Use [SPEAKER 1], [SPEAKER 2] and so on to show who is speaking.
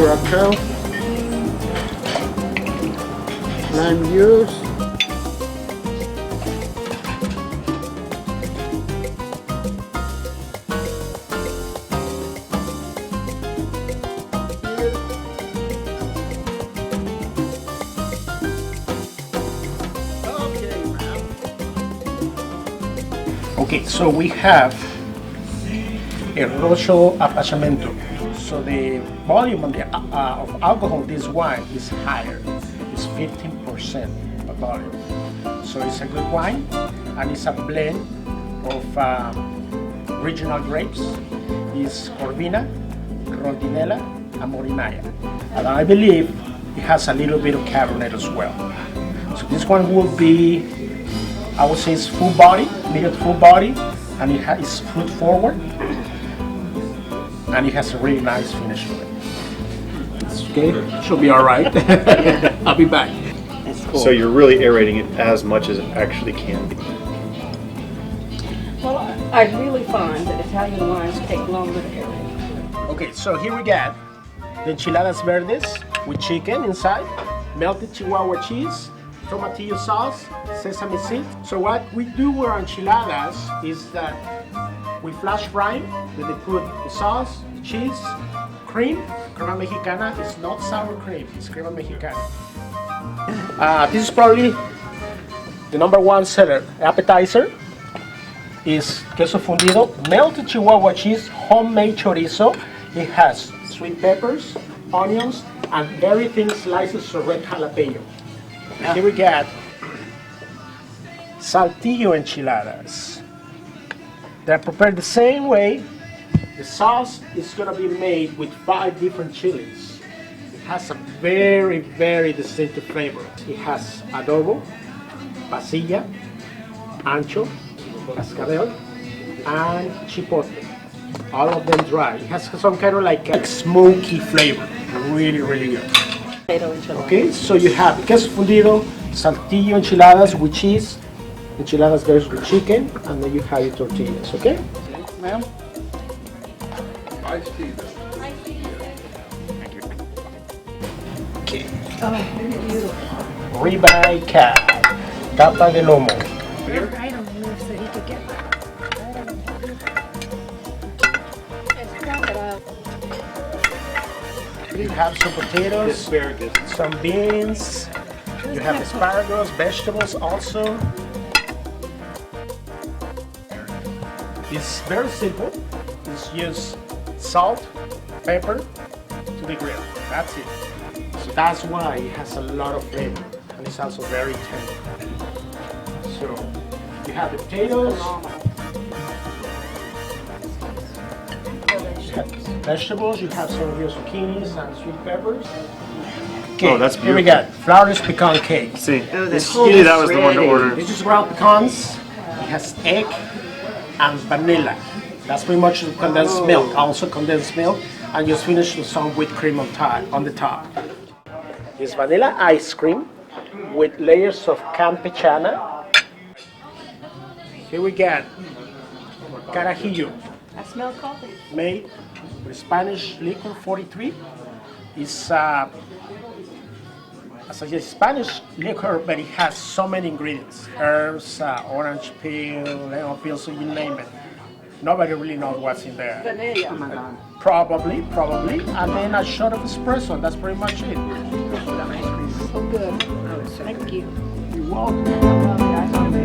[SPEAKER 1] curacao, lime juice,
[SPEAKER 2] Okay, so we have a rocho apachamento. So the volume of alcohol in this wine is higher. It's 15% of volume. So it's a good wine, and it's a blend of regional grapes. It's Corvina, Rondinella, and Morinaya. And I believe it has a little bit of Cabernet as well. So this one will be, I would say, it's full body, medium full body, and it's fruit forward, and it has a really nice finish to it.
[SPEAKER 1] it's okay, she'll be all right. I'll be back.
[SPEAKER 3] That's cool.
[SPEAKER 4] So you're really aerating it as much as it actually can be.
[SPEAKER 3] Well, I really find that Italian wines take longer to aerate.
[SPEAKER 2] Okay, so here we got the enchiladas verdes with chicken inside, melted Chihuahua cheese, tomatillo sauce, sesame seed. So what we do with our enchiladas is that we flash fry, then they put the sauce, the cheese, cream, crema mexicana. It's not sour cream, it's crema mexicana. This is probably the number one seller appetizer. Is queso fundido, melted Chihuahua cheese, homemade chorizo. It has sweet peppers, onions, and very thin slices of red jalapeno. And here we got Saltillo enchiladas. They're prepared the same way. The sauce is going to be made with 5 different chilies. It has a very, very distinctive flavor. It has adobo, pasilla, ancho, cascabel, and chipotle. All of them dry. It has some kind of like a smoky flavor. Really, really good. Okay, so you have queso fundido, Saltillo enchiladas with cheese, enchiladas verdes with chicken, and then you have your tortillas, okay?
[SPEAKER 1] Ma'am?
[SPEAKER 2] Okay. Ribeye cow, tapa de lomo.
[SPEAKER 5] I don't know so he could get that.
[SPEAKER 2] You have some potatoes,
[SPEAKER 4] Asparagus.
[SPEAKER 2] some beans, you have asparagus, vegetables also. It's very simple. It's just salt, pepper to the grill. That's it. So that's why it has a lot of flavor, and it's also very tender. So you have the potatoes, you have vegetables, you have some of your zucchinis and sweet peppers. Okay,
[SPEAKER 4] Oh, that's
[SPEAKER 2] here we
[SPEAKER 4] beautiful.
[SPEAKER 2] got flourless pecan cake.
[SPEAKER 4] See,
[SPEAKER 3] Oh,
[SPEAKER 4] this,
[SPEAKER 3] whole
[SPEAKER 4] usually that was the one to
[SPEAKER 3] ready.
[SPEAKER 4] order.
[SPEAKER 2] This is ground pecans. It has egg and vanilla. That's pretty much the condensed milk. Also condensed milk, and just finish with some whipped cream on the top. It's vanilla ice cream with layers of campechana. Here we got carajillo,
[SPEAKER 3] I smell coffee.
[SPEAKER 2] made with Spanish liquor 43. It's as a Spanish liquor, but it has so many ingredients: herbs, orange peel, lemon peel, so you name it. Nobody really knows what's in there.
[SPEAKER 3] Vanilla. Oh my God.
[SPEAKER 2] Probably, and then a shot of espresso, and that's pretty much it.
[SPEAKER 3] So good.
[SPEAKER 5] Thank you.
[SPEAKER 2] You're welcome.
[SPEAKER 3] I love the ice cream.